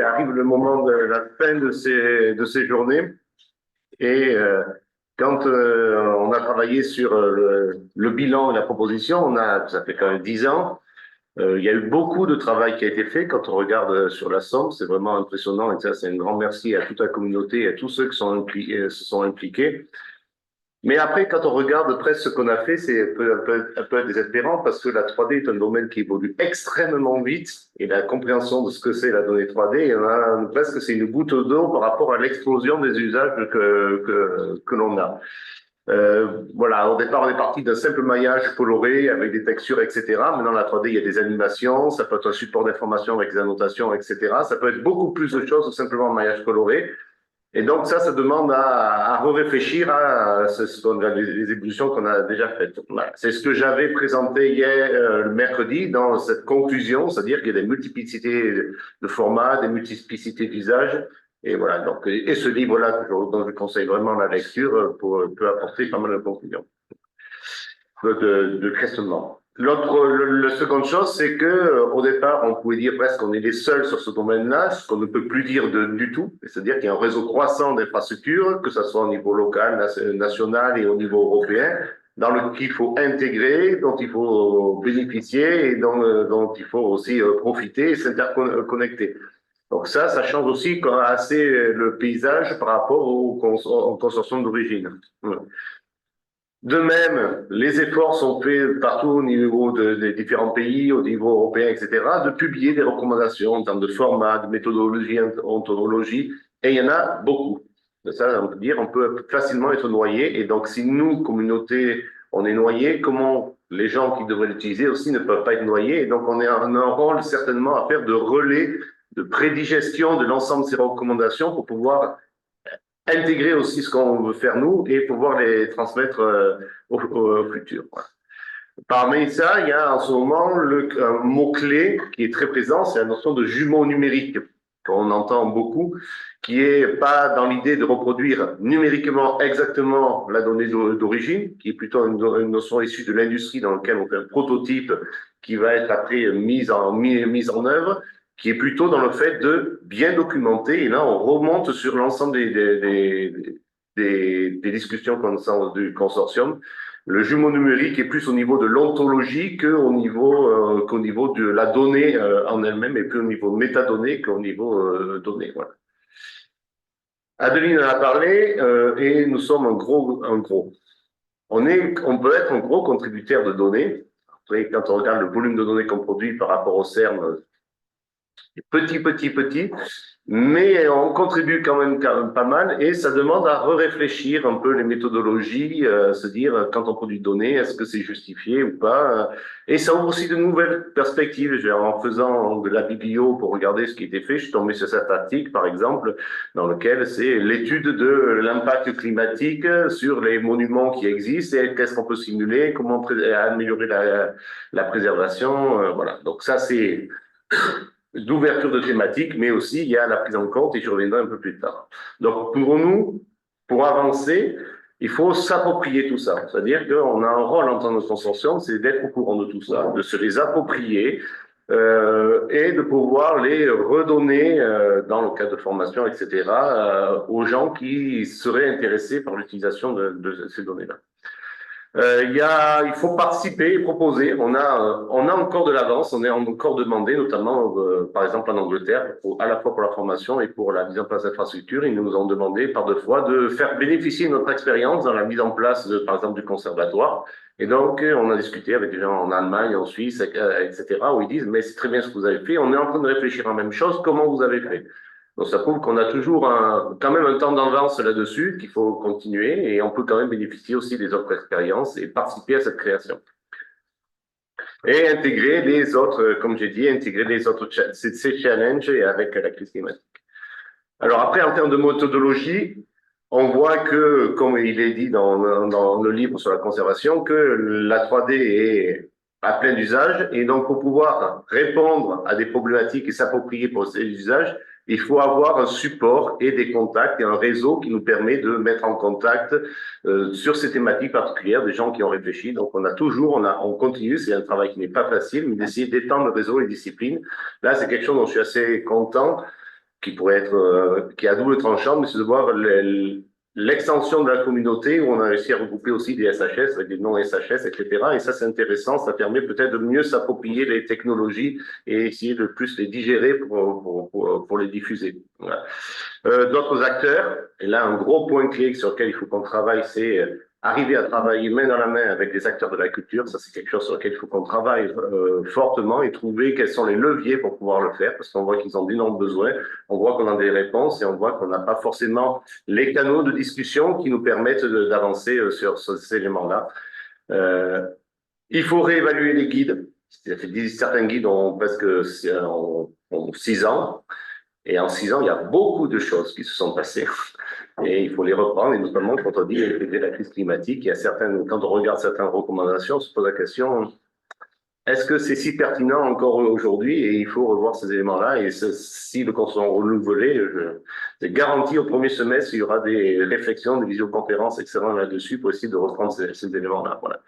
Arrive le moment de la fin de ces journées et quand on a travaillé sur le bilan et la proposition, ça fait quand même 10 ans, il y a eu beaucoup de travail qui a été fait. Quand on regarde sur la Somme, c'est vraiment impressionnant et ça, c'est un grand merci à toute la communauté et à tous ceux qui se sont impliqués. Mais après, quand on regarde presque ce qu'on a fait, c'est un peu désespérant parce que la 3D est un domaine qui évolue extrêmement vite et la compréhension de ce que c'est la donnée 3D, presque c'est une goutte d'eau par rapport à l'explosion des usages que l'on a. Voilà, au départ, on est parti d'un simple maillage coloré avec des textures, etc. Maintenant, la 3D, il y a des animations, ça peut être un support d'information avec des annotations, etc. Ça peut être beaucoup plus de choses que simplement un maillage coloré. Et donc ça demande à réfléchir à les évolutions qu'on a déjà faites. Voilà. C'est ce que j'avais présenté hier, le mercredi, dans cette conclusion, c'est-à dire qu'il y a des multiplicités de formats, des multiplicités d'usages. Et voilà. Donc, et ce livre-là, dont je conseille vraiment la lecture, peut apporter pas mal de conclusions, de questionnement. La seconde chose, c'est que au départ, on pouvait dire presque qu'on est les seuls sur ce domaine-là, ce qu'on ne peut plus dire du tout. C'est-à-dire qu'il y a un réseau croissant d'infrastructures, que ce soit au niveau local, national et au niveau européen, dans lequel il faut intégrer, dont il faut bénéficier et dont il faut aussi profiter et s'interconnecter. Donc ça change aussi assez le paysage par rapport aux consortiums d'origine. De même, les efforts sont faits partout au niveau des différents pays, au niveau européen, etc., de publier des recommandations en termes de format, de méthodologie, ontologie, et il y en a beaucoup. Ça, on peut dire, on peut facilement être noyé, et donc si nous, communauté, on est noyé, comment les gens qui devraient l'utiliser aussi ne peuvent pas être noyés, et donc on a un rôle certainement à faire de relais, de prédigestion de l'ensemble de ces recommandations pour pouvoir intégrer aussi ce qu'on veut faire nous et pouvoir les transmettre au futur. Parmi ça, il y a en ce moment un mot-clé qui est très présent, c'est la notion de jumeau numérique, qu'on entend beaucoup, qui est pas dans l'idée de reproduire numériquement exactement la donnée d'origine, qui est plutôt une notion issue de l'industrie dans laquelle on fait un prototype qui va être après mise en œuvre, qui est plutôt dans le fait de bien documenter. Et là, on remonte sur l'ensemble des discussions du consortium. Le jumeau numérique est plus au niveau de l'ontologie qu'au niveau de la donnée en elle-même, et plus au niveau métadonnées qu'au niveau données. Voilà. Adeline en a parlé, et nous sommes un gros. On peut être un gros contributeur de données. Après, quand on regarde le volume de données qu'on produit par rapport au CERN, petit, mais on contribue quand même pas mal et ça demande à réfléchir un peu les méthodologies, se dire quand on produit des données, est-ce que c'est justifié ou pas, et ça ouvre aussi de nouvelles perspectives. En faisant de la biblio pour regarder ce qui était fait, je suis tombé sur cet article par exemple dans lequel c'est l'étude de l'impact climatique sur les monuments qui existent et qu'est-ce qu'on peut simuler, comment améliorer la préservation, voilà. Donc ça c'est d'ouverture de thématiques, mais aussi il y a la prise en compte, et je reviendrai un peu plus tard. Donc pour nous, pour avancer, il faut s'approprier tout ça. C'est-à-dire qu'on a un rôle en tant que consortium, c'est d'être au courant de tout ça, de se les approprier et de pouvoir les redonner dans le cadre de formation, etc., aux gens qui seraient intéressés par l'utilisation de ces données-là. Il faut participer et proposer. On a encore de l'avance, on est encore demandé, notamment par exemple en Angleterre, à la fois pour la formation et pour la mise en place d'infrastructures. Ils nous ont demandé par deux fois de faire bénéficier notre expérience dans la mise en place, par exemple, du conservatoire. Et donc, on a discuté avec des gens en Allemagne, en Suisse, etc., où ils disent, mais c'est très bien ce que vous avez fait, on est en train de réfléchir à la même chose, comment vous avez fait? Donc ça prouve qu'on a toujours quand même un temps d'avance là-dessus, qu'il faut continuer, et on peut quand même bénéficier aussi des autres expériences et participer à cette création. Et intégrer les autres, comme j'ai dit, intégrer les autres ces challenges et avec la crise climatique. Alors après, en termes de méthodologie, on voit que, comme il est dit dans le livre sur la conservation, que la 3D est à plein d'usages, et donc pour pouvoir répondre à des problématiques et s'approprier pour ces usages, il faut avoir un support et des contacts et un réseau qui nous permet de mettre en contact sur ces thématiques particulières des gens qui ont réfléchi. Donc on continue, c'est un travail qui n'est pas facile, mais d'essayer d'étendre le réseau et les disciplines. Là, c'est quelque chose dont je suis assez content. qui pourrait être, qui est à double tranchant, mais c'est de voir l'extension de la communauté où on a réussi à regrouper aussi des SHS avec des non-SHS, etc. Et ça, c'est intéressant. Ça permet peut-être de mieux s'approprier les technologies et essayer de plus les digérer pour les diffuser. Voilà. D'autres acteurs, et là, un gros point clé sur lequel il faut qu'on travaille, c'est arriver à travailler main dans la main avec des acteurs de la culture. Ça, c'est quelque chose sur lequel il faut qu'on travaille fortement et trouver quels sont les leviers pour pouvoir le faire, parce qu'on voit qu'ils ont d'énormes besoins, on voit qu'on a des réponses et on voit qu'on n'a pas forcément les canaux de discussion qui nous permettent d'avancer sur ces éléments-là. Il faut réévaluer les guides. Certains guides ont presque 6 ans. Et en 6 ans, il y a beaucoup de choses qui se sont passées. Et il faut les reprendre, et notamment quand on dit la crise climatique, il y a quand on regarde certaines recommandations, on se pose la question, est-ce que c'est si pertinent encore aujourd'hui? Et il faut revoir ces éléments-là. Et si le compte sont renouvelés, c'est garanti au premier semestre, il y aura des réflexions, des visioconférences excellentes là-dessus pour essayer de reprendre ces éléments-là. Voilà.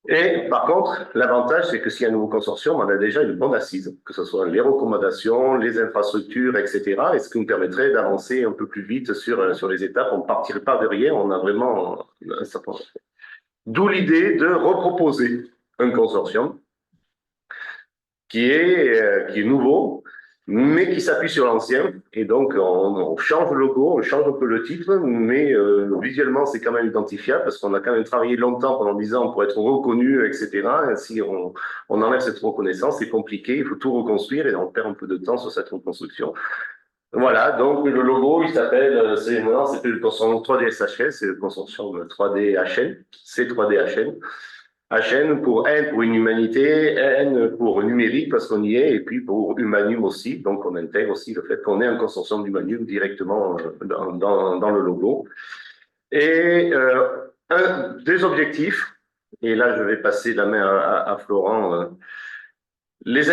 Et par contre, l'avantage, c'est que s'il y a un nouveau consortium, on a déjà une bonne assise, que ce soit les recommandations, les infrastructures, etc. Et ce qui nous permettrait d'avancer un peu plus vite sur les étapes. On ne partirait pas derrière, on a vraiment un certain... D'où l'idée de reproposer un consortium qui est nouveau, mais qui s'appuie sur l'ancien. Et donc, on change le logo, on change un peu le titre, mais visuellement, c'est quand même identifiable parce qu'on a quand même travaillé longtemps, pendant 10 ans, pour être reconnu, etc. Et si on enlève cette reconnaissance, c'est compliqué, il faut tout reconstruire et on perd un peu de temps sur cette reconstruction. Voilà, donc le logo, il s'appelle, maintenant c'est plus le consortium 3D SHS, c'est le consortium 3D HN, C3D HN. HN pour N pour une humanité, N pour numérique parce qu'on y est, et puis pour humanum aussi. Donc on intègre aussi le fait qu'on ait un consortium d'humanum directement dans le logo. Et des objectifs, et là je vais passer la main à Florent. Les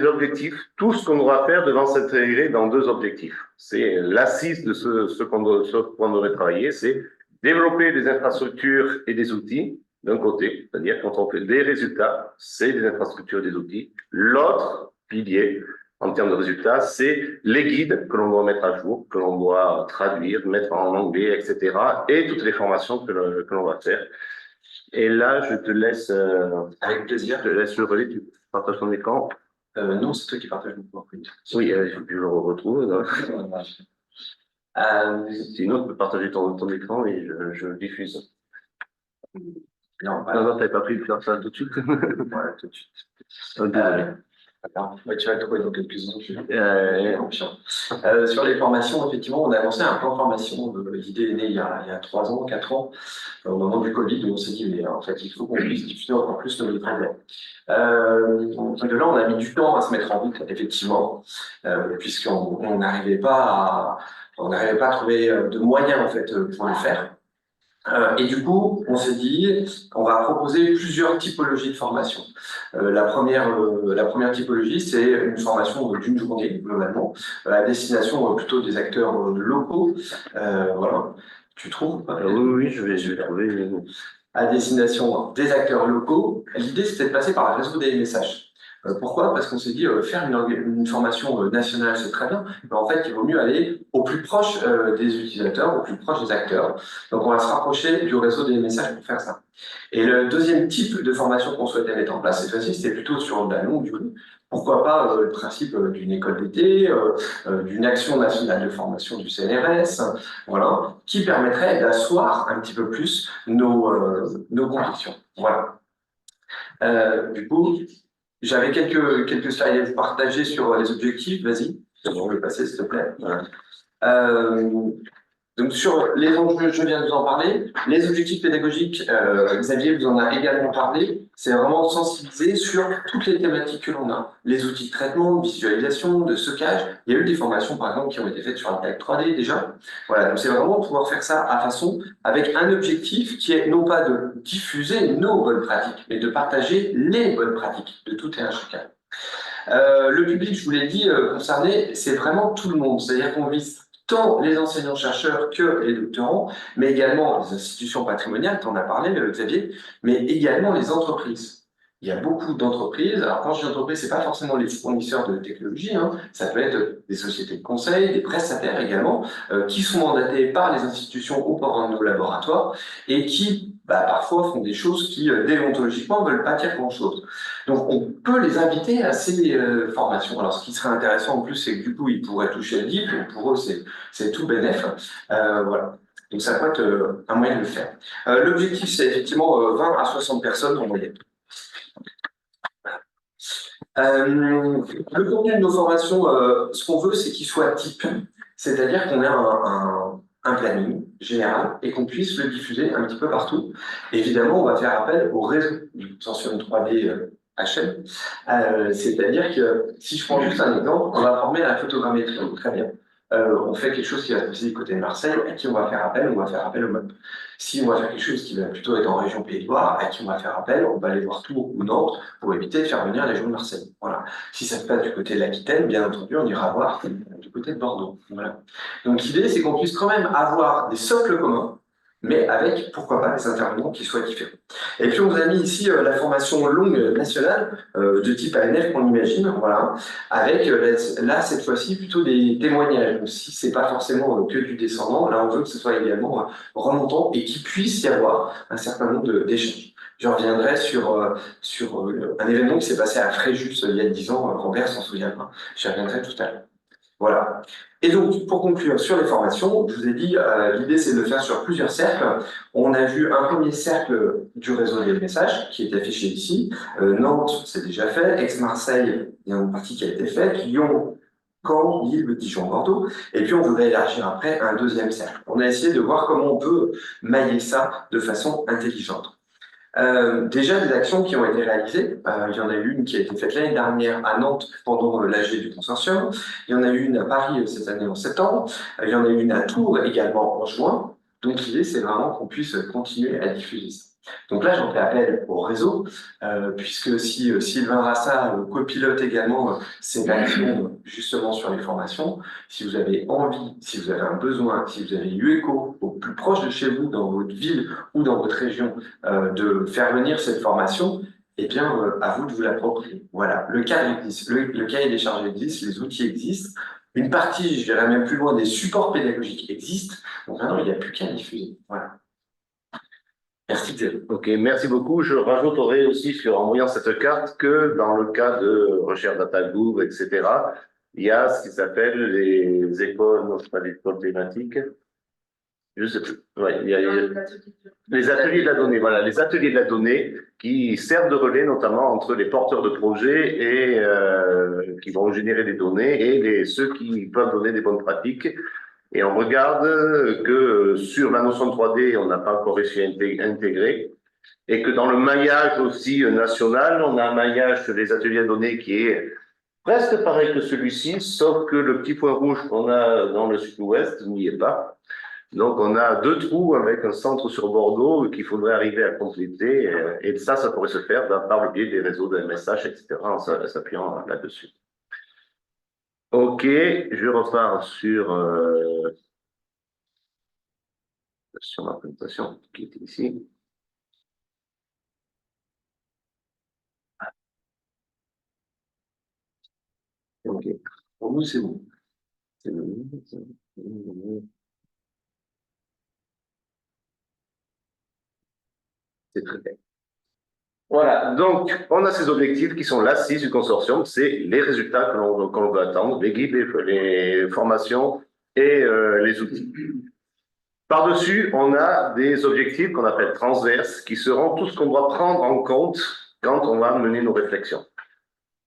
objectifs, tout ce qu'on doit faire devant s'intégrer dans 2 objectifs. C'est l'assise de ce qu'on devrait travailler, c'est développer des infrastructures et des outils, d'un côté, c'est-à-dire quand on fait des résultats, c'est des infrastructures et des outils. L'autre pilier, en termes de résultats, c'est les guides que l'on doit mettre à jour, que l'on doit traduire, mettre en anglais, etc. Et toutes les formations que l'on va faire. Et là, je te laisse... Avec plaisir. Je te laisse le relais, tu partages ton écran. Non, c'est toi qui partages mon PowerPoint. Oui, il faut que je le retrouve. Sinon, tu peux partager ton écran et je diffuse. Non, non, t'avais pas pris de faire ça tout de suite. Ouais, tout de suite. Tu vas trouver dans quelques secondes. Sur les formations, effectivement, on a lancé un plan de formation. L'idée est née il y a 3 ans, 4 ans, au moment du Covid, où on s'est dit, mais en fait, il faut qu'on puisse diffuser encore plus nos livres. De là, on a mis du temps à se mettre en route, effectivement, puisqu'on n'arrivait pas à trouver de moyens, en fait, pour le faire. Et du coup, on s'est dit, on va proposer plusieurs typologies de formation. La première typologie, c'est une formation d'une journée, globalement, à destination plutôt des acteurs locaux. Voilà. Tu trouves? Oui, je vais trouver. À destination des acteurs locaux. L'idée, c'était de passer par le réseau des MSH. Pourquoi? Parce qu'on s'est dit, faire une formation nationale, c'est très bien, mais en fait, il vaut mieux aller au plus proche des utilisateurs, au plus proche des acteurs. Donc, on va se rapprocher du réseau des messages pour faire ça. Et le deuxième type de formation qu'on souhaitait mettre en place, cette fois-ci, c'était plutôt sur de la longue durée. Pourquoi pas le principe d'une école d'été, d'une action nationale de formation du CNRS, voilà, qui permettrait d'asseoir un petit peu plus nos convictions. Voilà. Du coup, j'avais quelques slides à vous partager sur les objectifs. Vas-y, on peut passer, s'il te plaît. Voilà. Donc, sur les enjeux, je viens de vous en parler. Les objectifs pédagogiques, Xavier vous en a également parlé. C'est vraiment sensibiliser sur toutes les thématiques que l'on a. Les outils de traitement, de visualisation, de stockage. Il y a eu des formations, par exemple, qui ont été faites sur Interact 3D déjà. Voilà, donc c'est vraiment pouvoir faire ça à façon, avec un objectif qui est non pas de diffuser nos bonnes pratiques, mais de partager les bonnes pratiques de tout et un chacun. Le public, je vous l'ai dit, concerné, c'est vraiment tout le monde. C'est-à-dire qu'on vise tant les enseignants-chercheurs que les doctorants, mais également les institutions patrimoniales, tu en as parlé, Xavier, mais également les entreprises. il y a beaucoup d'entreprises. Alors, quand je dis entreprises, c'est pas forcément les fournisseurs de technologie, hein. Ça peut être des sociétés de conseil, des prestataires également, qui sont mandatés par les institutions ou par nos laboratoires et qui, parfois, font des choses qui, déontologiquement, veulent pas dire grand-chose. Donc, on peut les inviter à ces formations. Alors, ce qui serait intéressant en plus, c'est que du coup, ils pourraient toucher le DIP. Pour eux, c'est tout bénef. Voilà. Donc, ça peut être un moyen de le faire. L'objectif, c'est effectivement 20 à 60 personnes en moyenne. Le contenu de nos formations, ce qu'on veut, c'est qu'il soit type, c'est-à-dire qu'on ait un planning général et qu'on puisse le diffuser un petit peu partout. Évidemment, on va faire appel au réseau du consortium 3D HM, c'est-à-dire que si je prends juste un exemple, on va former à la photogrammétrie, très bien. On fait quelque chose qui va se passer du côté de Marseille, à qui on va faire appel? On va faire appel au MOP. Si on va faire quelque chose qui va plutôt être en région Pays de Loire, à qui on va faire appel? On va aller voir Tours ou Nantes pour éviter de faire venir les gens de Marseille. Voilà. Si ça se passe du côté de l'Aquitaine, bien entendu, on ira voir du côté de Bordeaux. Voilà. Donc l'idée, c'est qu'on puisse quand même avoir des socles communs, mais avec, pourquoi pas, des intervenants qui soient différents. Et puis on vous a mis ici la formation longue nationale de type ANF qu'on imagine, voilà, avec là cette fois-ci plutôt des témoignages. Donc si c'est pas forcément que du descendant, là on veut que ce soit également remontant et qu'il puisse y avoir un certain nombre d'échanges. Je reviendrai sur un événement qui s'est passé à Fréjus il y a 10 ans, Robert s'en souvient, j'y reviendrai tout à l'heure. Voilà. Et donc, pour conclure sur les formations, je vous ai dit, l'idée c'est de le faire sur plusieurs cercles. On a vu un premier cercle du réseau des messages qui est affiché ici. Nantes, c'est déjà fait. Aix-Marseille, il y a une partie qui a été faite. Lyon, Caen, Lille, Dijon, Bordeaux. Et puis, on voudrait élargir après un deuxième cercle. On a essayé de voir comment on peut mailler ça de façon intelligente. Déjà des actions qui ont été réalisées. Il y en a eu une qui a été faite l'année dernière à Nantes pendant l'AG du consortium. Il y en a eu une à Paris cette année en septembre. Il y en a eu une à Tours également en juin. Donc l'idée, c'est vraiment qu'on puisse continuer à diffuser ça. Donc là, j'en fais appel au réseau, puisque si Sylvain Rassa copilote également ces actions justement sur les formations, si vous avez envie, si vous avez un besoin, si vous avez eu écho au plus proche de chez vous, dans votre ville ou dans votre région, de faire venir cette formation, eh bien, à vous de vous l'approprier. Voilà, le cadre existe, le cahier des charges existe, les outils existent. Une partie, je dirais même plus loin, des supports pédagogiques existent. Donc maintenant, il n'y a plus qu'à diffuser. Voilà. Merci Thierry. Ok, merci beaucoup. Je rajouterai aussi en voyant cette carte que dans le cas de recherche DataGouv, etc., il y a ce qui s'appelle les écoles, non, c'est pas les écoles thématiques. Je sais plus. Ouais, il y a les ateliers de la donnée, voilà, les ateliers de la donnée qui servent de relais notamment entre les porteurs de projets et qui vont générer des données et ceux qui peuvent donner des bonnes pratiques. Et on regarde que sur la notion de 3D, on n'a pas encore réussi à intégrer et que dans le maillage aussi national, on a un maillage sur les ateliers de données qui est presque pareil que celui-ci, sauf que le petit point rouge qu'on a dans le sud-ouest n'y est pas. Donc, on a 2 trous avec un centre sur Bordeaux qu'il faudrait arriver à compléter. Et ça pourrait se faire par le biais des réseaux de MSH, etc., en s'appuyant là-dessus. OK, je repars sur ma présentation qui est ici. OK, pour nous, c'est bon. C'est très bien. Voilà, donc on a ces objectifs qui sont l'assise du consortium, c'est les résultats que l'on veut attendre, les guides, les formations et les outils. Par-dessus, on a des objectifs qu'on appelle transverses, qui seront tout ce qu'on doit prendre en compte quand on va mener nos réflexions.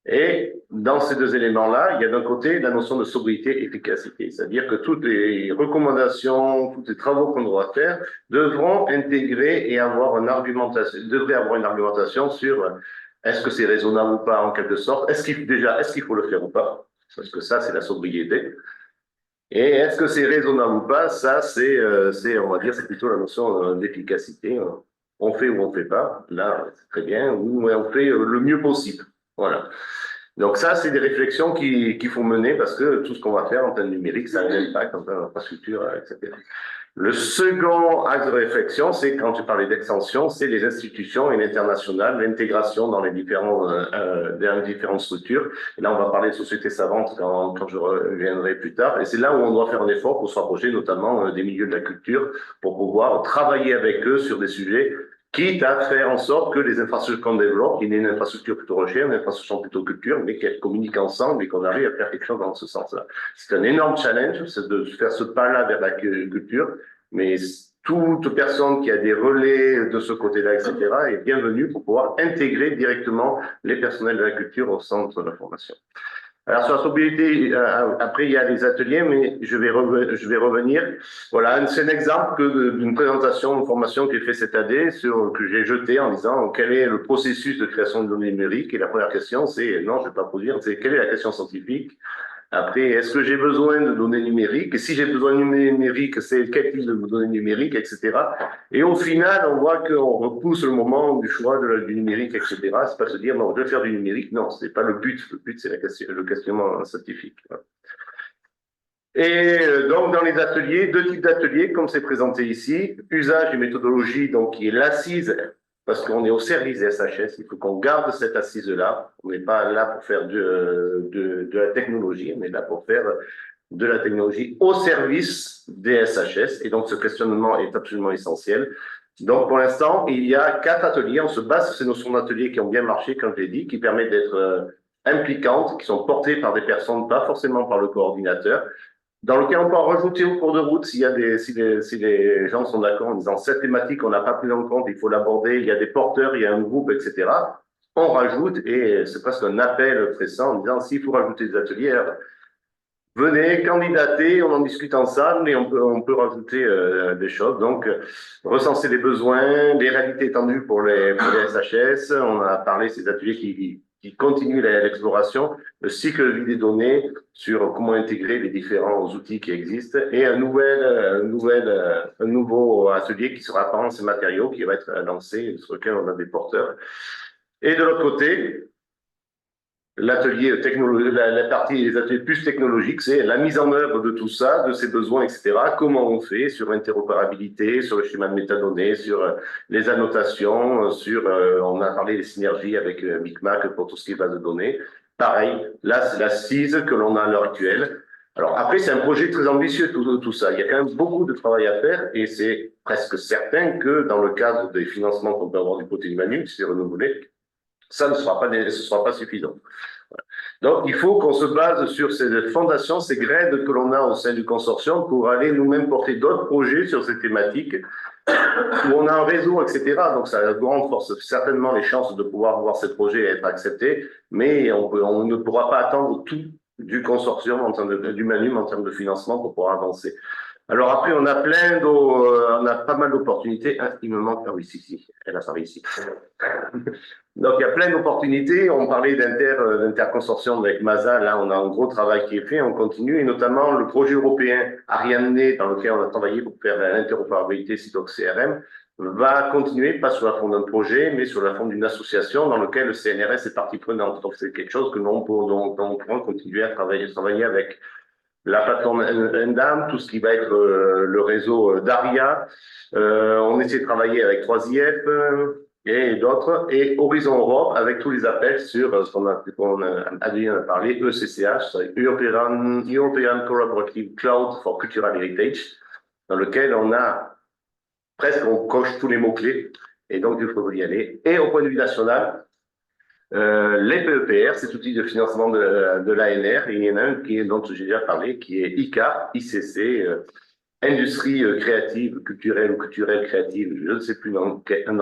Et dans ces 2 éléments-là, il y a d'un côté la notion de sobriété et efficacité, c'est-à-dire que toutes les recommandations, tous les travaux qu'on doit faire devront intégrer et avoir devraient avoir une argumentation sur est-ce que c'est raisonnable ou pas en quelque sorte, est-ce qu'il faut le faire ou pas, parce que ça c'est la sobriété. Et est-ce que c'est raisonnable ou pas, ça on va dire, c'est plutôt la notion d'efficacité. On fait ou on fait pas, là c'est très bien, ou on fait le mieux possible. Voilà. Donc ça, c'est des réflexions qu'il faut mener parce que tout ce qu'on va faire en termes numériques, ça a un impact en termes d'infrastructure, etc. Le second axe de réflexion, c'est quand tu parlais d'extension, c'est les institutions et l'international, l'intégration dans les différentes structures. Et là, on va parler de sociétés savantes quand je reviendrai plus tard. Et c'est là où on doit faire un effort pour se rapprocher notamment des milieux de la culture pour pouvoir travailler avec eux sur des sujets, quitte à faire en sorte que les infrastructures qu'on développe, qu'il y ait une infrastructure plutôt recherche, une infrastructure plutôt culture, mais qu'elles communiquent ensemble et qu'on arrive à faire quelque chose dans ce sens-là. C'est un énorme challenge, c'est de faire ce pas-là vers la culture, mais toute personne qui a des relais de ce côté-là, etc., est bienvenue pour pouvoir intégrer directement les personnels de la culture au centre de la formation. Alors, sur la sobriété, après, il y a les ateliers, mais je vais revenir. Voilà, c'est un exemple d'une présentation, d'une formation que j'ai fait cette année, que j'ai jetée en disant quel est le processus de création de données numériques. Et la première question, c'est, non, je ne vais pas produire, c'est quelle est la question scientifique? Après, est-ce que j'ai besoin de données numériques? Et si j'ai besoin de données numériques, c'est quel type de données numériques, etc. Et au final, on voit qu'on repousse le moment du choix du numérique, etc. C'est pas se dire, non, je vais faire du numérique. Non, c'est pas le but. Le but, c'est le questionnement scientifique. Et donc, dans les ateliers, deux types d'ateliers, comme c'est présenté ici. Usage et méthodologie, donc, qui est l'assise, parce qu'on est au service des SHS. Il faut qu'on garde cette assise-là. On n'est pas là pour faire de la technologie, on est là pour faire de la technologie au service des SHS. Et donc, ce questionnement est absolument essentiel. Donc, pour l'instant, il y a 4 ateliers. On se base sur ces notions d'ateliers qui ont bien marché, comme je l'ai dit, qui permettent d'être impliquantes, qui sont portées par des personnes, pas forcément par le coordinateur, dans lequel on peut en rajouter au cours de route si les gens sont d'accord en disant cette thématique, on n'a pas pris en compte, il faut l'aborder, il y a des porteurs, il y a un groupe, etc. On rajoute, et c'est presque un appel pressant en disant s'il faut rajouter des ateliers, venez, candidatez, on en discute ensemble et on peut rajouter des choses. Donc, recenser les besoins, les réalités étendues pour les SHS. On a parlé de ces ateliers qui continuent l'exploration, le cycle de vie des données sur comment intégrer les différents outils qui existent et un nouveau atelier qui sera apparent ces matériaux qui va être lancé, sur lequel on a des porteurs. Et de l'autre côté, l'atelier la partie des ateliers plus technologiques, c'est la mise en œuvre de tout ça, de ces besoins, etc. Comment on fait sur l'interopérabilité, sur le schéma de métadonnées, sur les annotations, on a parlé des synergies avec Micmac pour tout ce qui est base de données. Pareil, là, c'est l'assise que l'on a à l'heure actuelle. Alors après, c'est un projet très ambitieux, tout ça. Il y a quand même beaucoup de travail à faire et c'est presque certain que dans le cadre des financements qu'on peut avoir du côté du Manu, si c'est renouvelé, ça ne sera pas suffisant. Donc, il faut qu'on se base sur ces fondations, ces graines que l'on a au sein du consortium pour aller nous-mêmes porter d'autres projets sur ces thématiques où on a un réseau, etc. Donc, ça renforce certainement les chances de pouvoir voir ces projets être acceptés, mais on ne pourra pas attendre tout du consortium, du Manum en termes de financement pour pouvoir avancer. Alors après, on a pas mal d'opportunités. Ah, il me manque, ah oui, si, elle apparaît ici. Donc il y a plein d'opportunités. On parlait d'interconsortium avec MASA. Là, on a un gros travail qui est fait. On continue, et notamment le projet européen Ariane, dans lequel on a travaillé pour faire l'interopérabilité CITOC-CRM, va continuer, pas sous la forme d'un projet, mais sous la forme d'une association dans laquelle le CNRS est partie prenante. Donc c'est quelque chose dont on pourra continuer à travailler avec la plateforme Endam, tout ce qui va être le réseau Daria. On essaie de travailler avec 3IF et d'autres, et Horizon Europe avec tous les appels sur ce qu'on a parlé, ECCH, European Collaborative Cloud for Cultural Heritage, dans lequel on coche tous les mots-clés, et donc il faut y aller. Et au point de vue national, les PEPR, cet outil de financement de l'ANR, il y en a un dont j'ai déjà parlé, qui est ICC, industrie créative, culturelle ou culturelle créative, je ne sais plus dans quel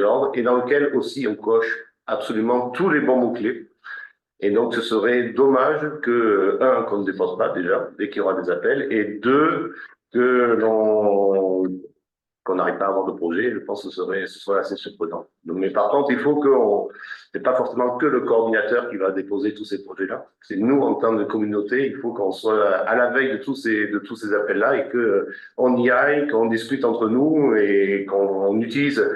ordre, et dans lequel aussi on coche absolument tous les bons mots-clés. Et donc, ce serait dommage qu'on ne dépose pas déjà, dès qu'il y aura des appels, et deux, qu'on n'arrive pas à avoir de projet, je pense que ce serait assez surprenant. Donc, mais par contre, il faut c'est pas forcément que le coordinateur qui va déposer tous ces projets-là. C'est nous, en tant que communauté, il faut qu'on soit à la veille de tous ces appels-là et qu'on y aille, qu'on discute entre nous et qu'on utilise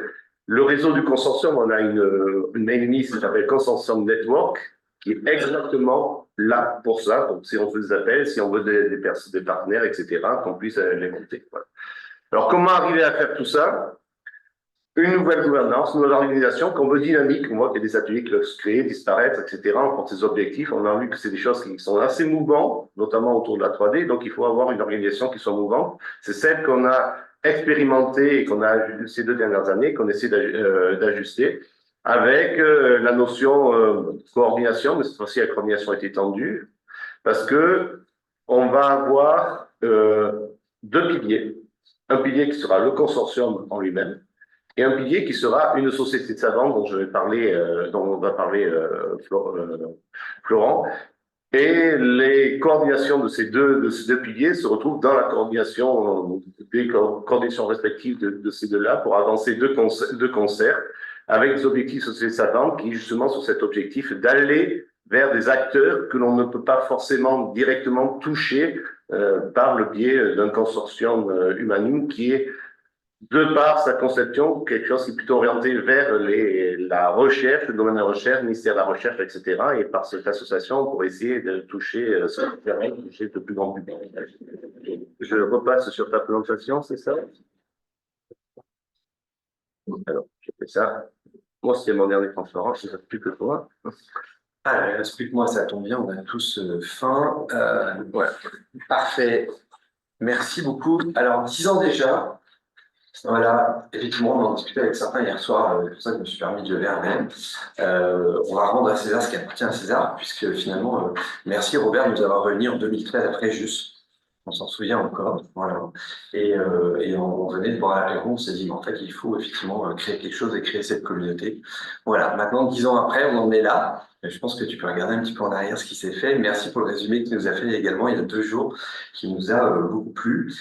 le réseau du consortium. On a une mail list qui s'appelle Consortium Network, qui est exactement là pour ça. Donc, si on fait des appels, si on veut des partenaires, etc., qu'on puisse l'écouter. Voilà. Alors, comment arriver à faire tout ça? Une nouvelle gouvernance, une nouvelle organisation qu'on veut dynamique. On voit qu'il y a des ateliers qui peuvent se créer, disparaître, etc. On porte ses objectifs. On a vu que c'est des choses qui sont assez mouvantes, notamment autour de la 3D. Donc, il faut avoir une organisation qui soit mouvante. C'est celle qu'on a expérimentée et qu'on a ces 2 dernières années, qu'on essaie d'ajuster avec la notion de coordination, mais cette fois-ci, la coordination est étendue parce que on va avoir 2 piliers. Un pilier qui sera le consortium en lui-même, et un pilier qui sera une société de savants dont on va parler Florent. Et les coordinations de ces deux piliers se retrouvent dans la coordination des coordinations respectives de ces deux-là pour avancer de concert avec des objectifs société savantes qui justement sont cet objectif d'aller vers des acteurs que l'on ne peut pas forcément directement toucher par le biais d'un consortium humanum qui est, de par sa conception, quelque chose qui est plutôt orienté vers la recherche, le domaine de la recherche, le ministère de la Recherche, etc. Et par cette association, pour essayer de toucher ce terrain, toucher le plus grand public. Je repasse sur ta présentation, c'est ça? Alors, je fais ça. Moi, c'est mon dernier conférence, je ne sais plus que toi. Alors, explique-moi, ça tombe bien, on a tous faim. Ouais. Parfait. Merci beaucoup. Alors, 10 ans déjà. Voilà, effectivement, on en discutait avec certains hier soir, c'est pour ça que je me suis permis de lever un verre. On va rendre à César ce qui appartient à César, puisque finalement, merci Robert de nous avoir réunis en 2013 après Juste. On s'en souvient encore, voilà. Et on venait de boire l'apéro, on s'est dit, en fait, il faut effectivement créer quelque chose et créer cette communauté. Voilà, maintenant, 10 ans après, on en est là. Je pense que tu peux regarder un petit peu en arrière ce qui s'est fait. Merci pour le résumé que tu nous as fait également il y a 2 jours, qui nous a beaucoup plu.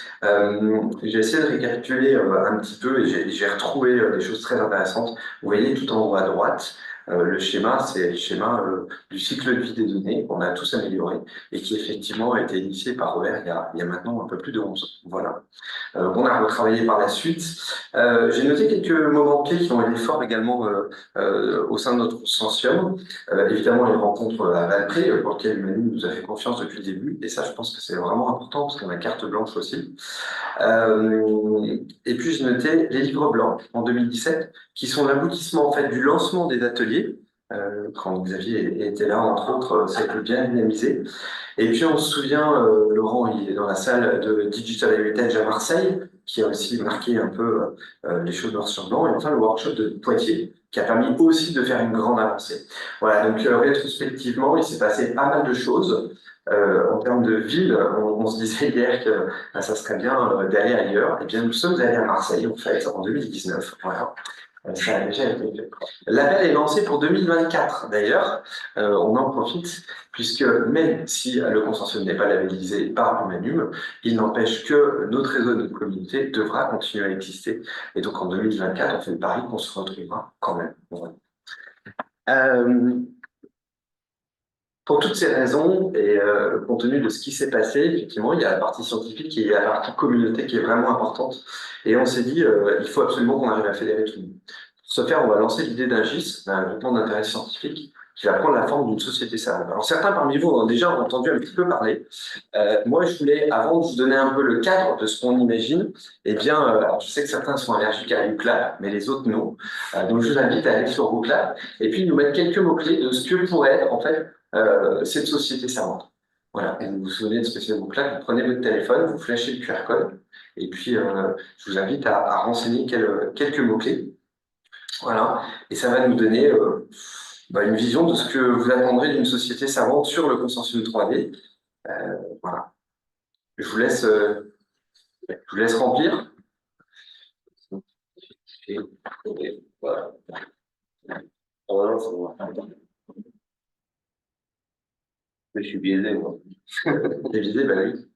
J'ai essayé de récapituler un petit peu et j'ai retrouvé des choses très intéressantes. Vous voyez tout en haut à droite, le schéma, c'est le schéma du cycle de vie des données qu'on a tous amélioré et qui effectivement a été initié par Robert il y a maintenant un peu plus de 11 ans. Voilà. On a retravaillé par la suite. J'ai noté quelques moments clés qui ont été forts également au sein de notre consortium. Évidemment, les rencontres à Valpré, pour lesquelles Manu nous a fait confiance depuis le début. Et ça, je pense que c'est vraiment important parce qu'on a carte blanche aussi. Et puis, j'ai noté les livres blancs en 2017, qui sont l'aboutissement en fait du lancement des ateliers. Quand Xavier était là, entre autres, ça a été bien dynamisé. Et puis, on se souvient, Laurent, il est dans la salle de Digital Heritage à Marseille, qui a aussi marqué un peu les choses noir sur blanc. Et enfin, le workshop de Poitiers, qui a permis aussi de faire une grande avancée. Voilà, donc rétrospectivement, il s'est passé pas mal de choses. En termes de ville, on se disait hier que ça serait bien d'aller ailleurs. Eh bien, nous sommes allés à Marseille, en fait, en 2019. Voilà. Ça a déjà été fait. L'appel est lancé pour 2024, d'ailleurs. On en profite, puisque même si le consortium n'est pas labellisé par Humanum, il n'empêche que notre réseau, notre communauté devra continuer à exister. Et donc, en 2024, on fait le pari qu'on se retrouvera quand même. Voilà. Pour toutes ces raisons et compte tenu de ce qui s'est passé, effectivement, il y a la partie scientifique et il y a la partie communauté qui est vraiment importante. Et on s'est dit, il faut absolument qu'on arrive à fédérer tout le monde. Pour ce faire, on va lancer l'idée d'un GIS, d'un groupement d'intérêt scientifique, qui va prendre la forme d'une société savante. Alors certains parmi vous ont déjà entendu un petit peu parler. Moi, je voulais, avant de vous donner un peu le cadre de ce qu'on imagine, eh bien, alors je sais que certains sont allergiques à Uclab, mais les autres non. Donc je vous invite à aller sur Uclab et puis nous mettre quelques mots-clés de ce que pourrait être en fait cette société savante. Voilà, et vous vous souvenez de ce que c'est Uclab, vous prenez votre téléphone, vous flashez le QR code, et puis je vous invite à renseigner quelques mots-clés. Voilà, et ça va nous donner une vision de ce que vous attendrez d'une société savante sur le consortium 3D. Voilà. Je vous laisse remplir. Et voilà. Mais je suis biaisé, moi. T'es biaisé, bah oui.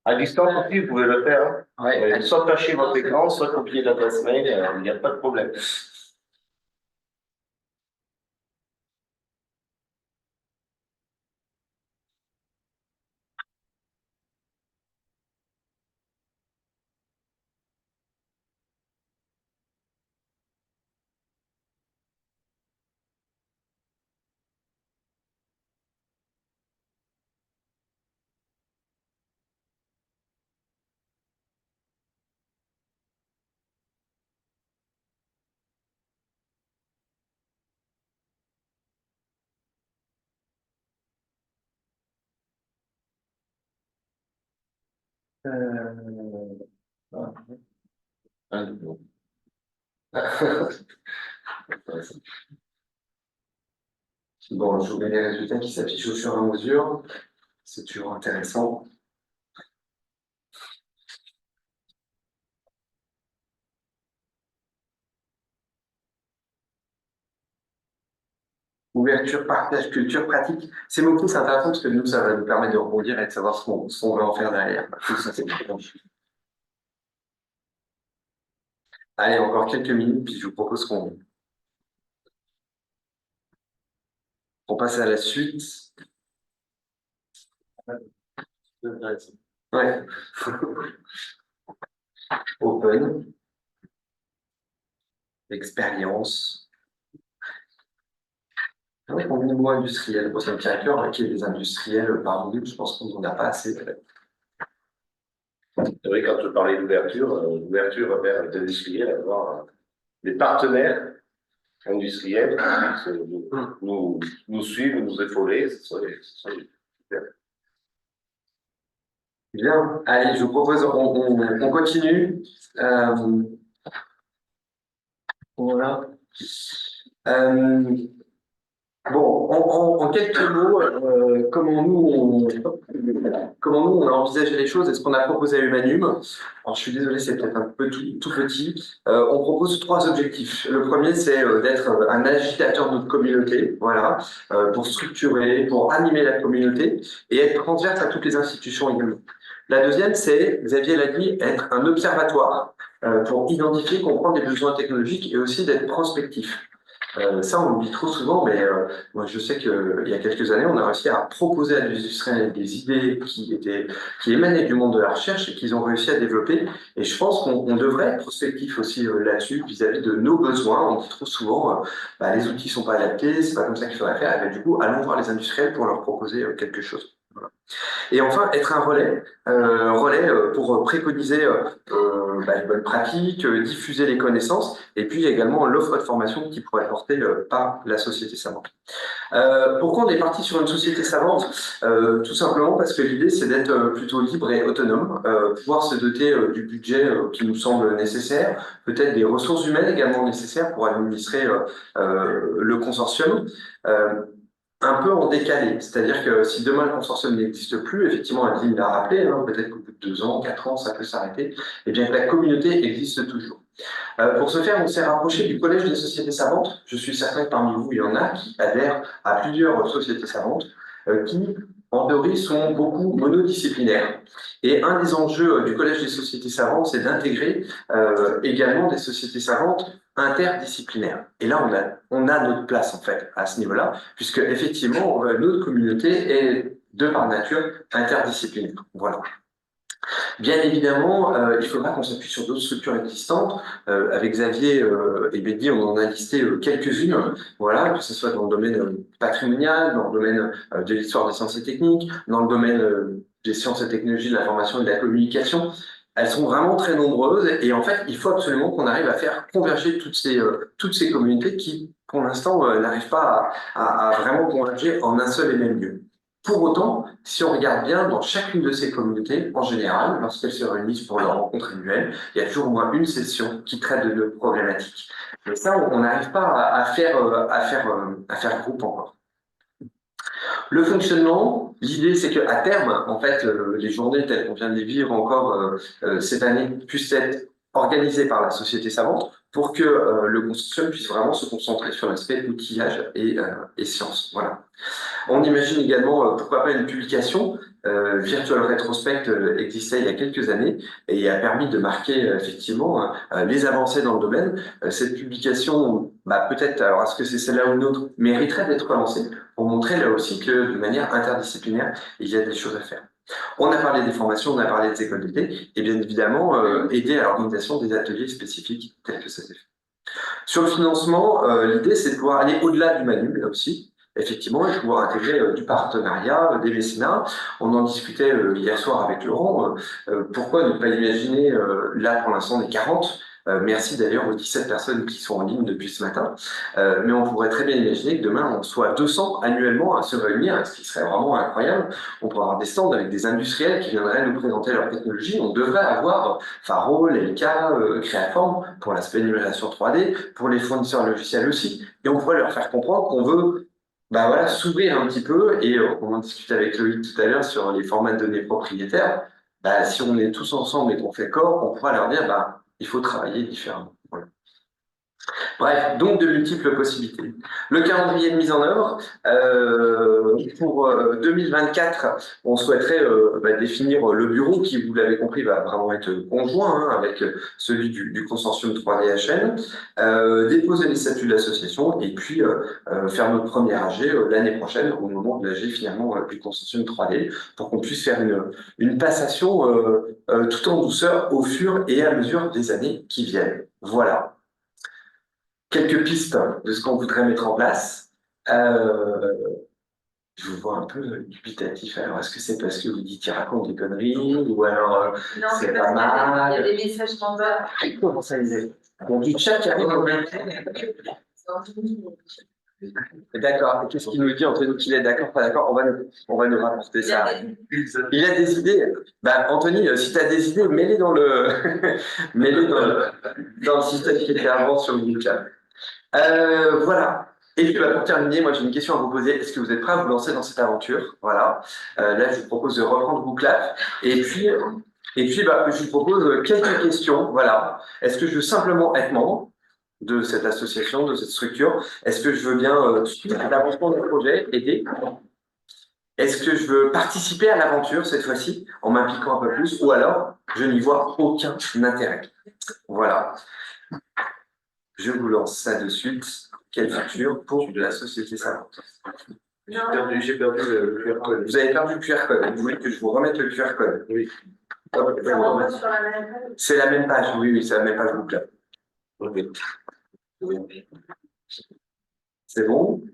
À distance aussi, vous pouvez le faire. Hein. Ouais. Soit cacher votre écran, soit copier l'adresse mail, il n'y a pas de problème. Voilà. Bon, je vous mets les résultats qui s'affichent au fur et à mesure. C'est toujours intéressant. Ouverture, partage, culture, pratique. Ces mots-clés, c'est intéressant parce que nous, ça va nous permettre de rebondir et de savoir ce qu'on veut en faire derrière. Tout ça, c'est très bon. Allez, encore quelques minutes, puis je vous propose qu'on passe à la suite. Ouais. Open, expérience. Oui, on est moins industriel. Bon, c'est un petit acteur qui est des industriels par nous, je pense qu'on n'en a pas assez. C'est vrai, quand je parlais d'ouverture vers les industriels, avoir des partenaires industriels qui nous suivent, nous épauler, ce serait super. Bien, allez, je vous propose, on continue. Voilà. Bon, en quelques mots, comment nous on a envisagé les choses et ce qu'on a proposé à Humanum. Alors, je suis désolé, c'est peut-être un peu tout petit. On propose 3 objectifs. Le premier, c'est d'être un agitateur de notre communauté, voilà, pour structurer, pour animer la communauté et être transverse à toutes les institutions également. La deuxième, c'est, Xavier l'a dit, être un observatoire pour identifier, comprendre les besoins technologiques et aussi d'être prospectif. Ça, on l'oublie trop souvent, mais moi, je sais qu'il y a quelques années, on a réussi à proposer à des industriels des idées qui émanaient du monde de la recherche et qu'ils ont réussi à développer. Et je pense qu'on devrait être prospectif aussi là-dessus, vis-à-vis de nos besoins. On dit trop souvent, bah, les outils sont pas adaptés, c'est pas comme ça qu'il faudrait faire. Et bien, du coup, allons voir les industriels pour leur proposer quelque chose. Voilà. Et enfin, être un relais, pour préconiser une bonne pratique, diffuser les connaissances, et puis également l'offre de formation qui pourrait être portée par la société savante. Pourquoi on est parti sur une société savante? Tout simplement parce que l'idée, c'est d'être plutôt libre et autonome, pouvoir se doter du budget qui nous semble nécessaire, peut-être des ressources humaines également nécessaires pour administrer le consortium. Un peu en décalé. C'est-à-dire que si demain le consortium n'existe plus, effectivement, Adeline l'a rappelé, hein, peut-être qu'au bout de 2 ans, 4 ans, ça peut s'arrêter, et bien que la communauté existe toujours. Pour ce faire, on s'est rapproché du Collège des sociétés savantes. Je suis certain que parmi vous, il y en a qui adhèrent à plusieurs sociétés savantes, qui, en théorie, sont beaucoup monodisciplinaires. Et un des enjeux du Collège des sociétés savantes, c'est d'intégrer également des sociétés savantes interdisciplinaires. Et là, on a notre place, en fait, à ce niveau-là, puisque, effectivement, notre communauté est, de par nature, interdisciplinaire. Voilà. Bien évidemment, il faudra qu'on s'appuie sur d'autres structures existantes. Avec Xavier et Bédi, on en a listé quelques-unes, voilà, que ce soit dans le domaine patrimonial, dans le domaine de l'histoire des sciences et techniques, dans le domaine des sciences et technologies de l'information et de la communication. Elles sont vraiment très nombreuses et en fait, il faut absolument qu'on arrive à faire converger toutes ces communautés qui, pour l'instant, n'arrivent pas à vraiment converger en un seul et même lieu. Pour autant, si on regarde bien dans chacune de ces communautés, en général, lorsqu'elles se réunissent pour leur rencontre annuelle, il y a toujours au moins une session qui traite de nos problématiques. Et ça, on n'arrive pas à faire groupe encore. Le fonctionnement, l'idée c'est qu'à terme, en fait, les journées telles qu'on vient de les vivre encore cette année puissent être organisées par la société savante pour que le consortium puisse vraiment se concentrer sur l'aspect outillage et sciences. Voilà. On imagine également, pourquoi pas une publication. Virtual Retrospect existait il y a quelques années et a permis de marquer effectivement les avancées dans le domaine. Cette publication, peut-être, alors est-ce que c'est celle-là ou une autre, mériterait d'être lancée pour montrer là aussi que de manière interdisciplinaire, il y a des choses à faire. On a parlé des formations, on a parlé des écoles d'été et bien évidemment aider à l'organisation des ateliers spécifiques tels que ça s'est fait. Sur le financement, l'idée c'est de pouvoir aller au-delà du manuel là aussi. Effectivement, et pouvoir intégrer du partenariat, des mécénats. On en discutait hier soir avec Laurent. Pourquoi ne pas imaginer, là pour l'instant, des 40 Merci d'ailleurs aux 17 personnes qui sont en ligne depuis ce matin. Mais on pourrait très bien imaginer que demain, on soit 200 annuellement à se réunir, ce qui serait vraiment incroyable. On pourrait avoir des stands avec des industriels qui viendraient nous présenter leur technologie. On devrait avoir Faro, Leica, Créaform pour l'aspect numérisation 3D, pour les fournisseurs logiciels aussi. Et on pourrait leur faire comprendre qu'on veut s'ouvrir un petit peu, et on en discutait avec Loïc tout à l'heure sur les formats de données propriétaires. Si on est tous ensemble et qu'on fait corps, on pourra leur dire il faut travailler différemment. Voilà. Bref, donc de multiples possibilités. Le calendrier de mise en œuvre, pour 2024, on souhaiterait définir le bureau qui, vous l'avez compris, va vraiment être conjoint avec celui du consortium 3DHN, déposer les statuts de l'association et puis faire notre premier AG l'année prochaine, au moment de l'AG finalement du consortium 3D, pour qu'on puisse faire une passation tout en douceur au fur et à mesure des années qui viennent. Voilà. Quelques pistes de ce qu'on voudrait mettre en place. Je vous vois un peu dubitatif. Alors, est-ce que c'est parce que vous dites qu'il raconte des conneries ou alors non, c'est pas mal? Il y a des messages standards. Comment ça, il bon, du chat qui arrive en même temps. D'accord. Et qu'est-ce qu'il nous dit entre nous qu'il est d'accord, pas d'accord? On va nous rapporter ça. Il a des idées. Anthony, si tu as des idées, mets-les dans le mets-les dans le système qui était avant sur le chat. Voilà. Et puis pour terminer, moi j'ai une question à vous poser. Est-ce que vous êtes prêts à vous lancer dans cette aventure? Voilà. Là, je vous propose de reprendre Booklab. Et puis je vous propose quelques questions. Voilà. Est-ce que je veux simplement être membre de cette association, de cette structure? Est-ce que je veux bien suivre l'avancement du projet, aider? Est-ce que je veux participer à l'aventure cette fois-ci, en m'impliquant un peu plus? Ou alors, je n'y vois aucun intérêt? Voilà. Je vous lance ça de suite. Quelle future pour la société savante? J'ai perdu le QR code. Vous avez perdu le QR code. Vous voulez que je vous remette le QR code? Oui. C'est la même page, oui, c'est la même page Google. Ok. C'est bon?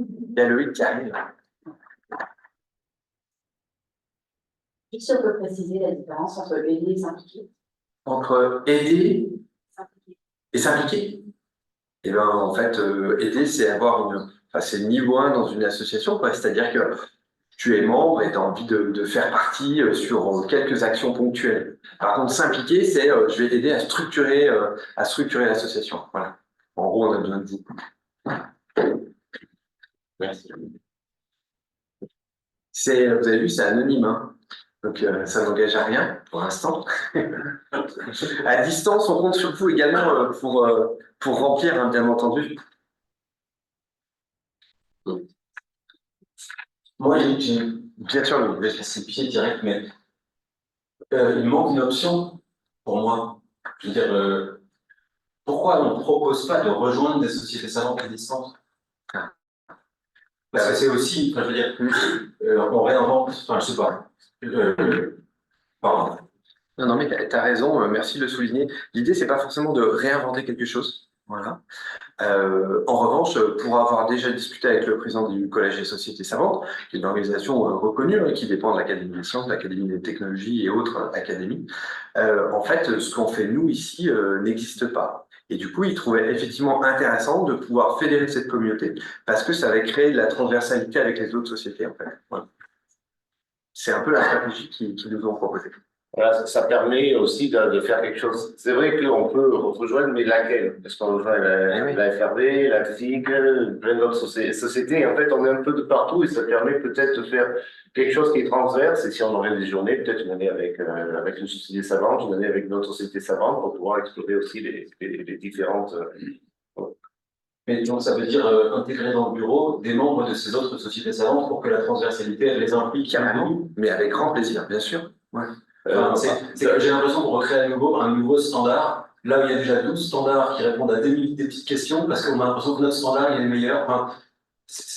Il y a Loïc qui arrive. Si on peut préciser la différence entre aider et s'impliquer. Entre aider et s'impliquer? Et bien, en fait, aider, c'est avoir c'est le niveau 1 dans une association, quoi. C'est-à-dire que tu es membre et tu as envie de faire partie sur quelques actions ponctuelles. Par contre, s'impliquer, c'est je vais t'aider à structurer l'association. Voilà. En gros, on a besoin de vous. Merci. Vous avez vu, c'est anonyme, hein. Donc ça n'engage à rien pour l'instant. À distance, on compte sur vous également pour remplir, hein, bien entendu. Moi, j'ai Bien sûr, oui. c'est pied direct, mais il manque une option pour moi. Je veux dire, pourquoi on ne propose pas de rejoindre des sociétés savantes à distance? Parce que c'est aussi, enfin, je veux dire, on réinvente, enfin, je sais pas. Pardon. Non, mais tu as raison, merci de le souligner. L'idée, c'est pas forcément de réinventer quelque chose. Voilà. En revanche, pour avoir déjà discuté avec le président du Collège des sociétés savantes, qui est une organisation reconnue, qui dépend de l'Académie des sciences, de l'Académie des technologies et autres académies, en fait, ce qu'on fait nous ici n'existe pas. Et du coup, il trouvait effectivement intéressant de pouvoir fédérer cette communauté parce que ça avait créé de la transversalité avec les autres sociétés, en fait. Voilà. C'est un peu la stratégie qu'ils nous ont proposée. Voilà, ça permet aussi de faire quelque chose. C'est vrai qu'on peut rejoindre, mais laquelle? Est-ce qu'on rejoint la FRB, la FIG, plein d'autres sociétés? En fait, on est un peu de partout et ça permet peut-être de faire quelque chose qui est transverse. Et si on aurait des journées, peut-être une année avec une société savante, une année avec d'autres sociétés savantes pour pouvoir explorer aussi les différentes. Mais donc, ça veut dire intégrer dans le bureau des membres de ces autres sociétés savantes pour que la transversalité, elle les implique. Carrément, mais avec grand plaisir, bien sûr. Ouais. Enfin, c'est que j'ai l'impression de recréer un nouveau standard, là où il y a déjà 12 standards qui répondent à des petites questions, parce qu'on a l'impression que notre standard il est le meilleur. Enfin,